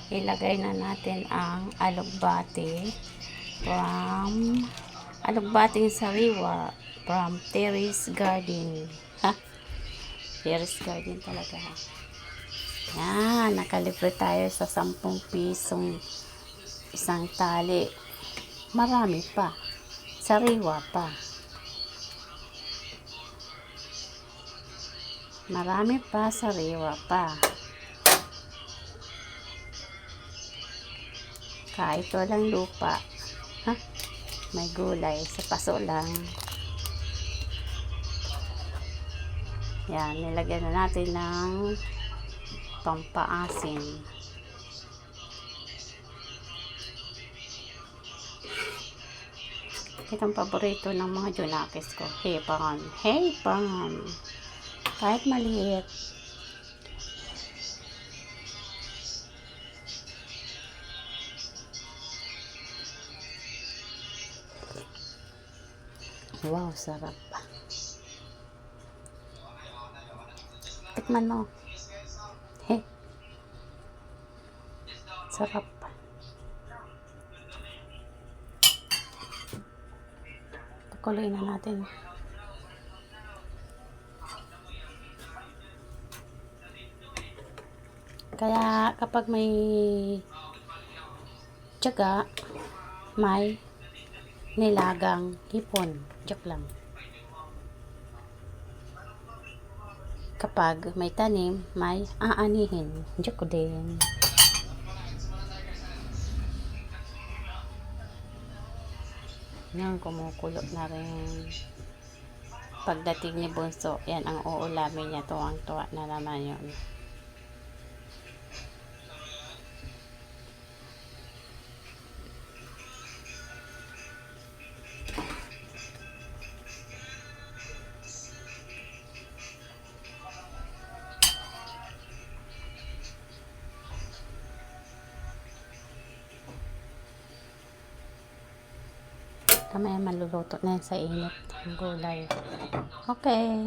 Ilagay na natin ang alugbati from alugbating sariwa from Terrace Garden. Ha? Terrace Garden talaga. Yan, nakalibre tayo sa 10 pisong isang tali. Marami pa. Sariwa pa. Marami pa, sariwa pa. Kahit walang lupa. Ha? May gulay sa paso lang. Yan, nilagyan na natin ng pampaasim. Itong paborito ng mga junakis ko. Hepon. Hepon. Kahit maliit. Wow, sarap. Tikman mo. He. Sarap. Pakuloyin na natin. Kaya kapag may tiyaga, may nilagang hipon. Joke lang. Kapag may tanim, may aanihin. Joke din. Yan, kumukulo na rin. Pagdating ni Bunso, yan ang uulamin niya. Tuwang-tuwa na naman yun. Kamaya maluluto na yan sa init ang gulay. Okay.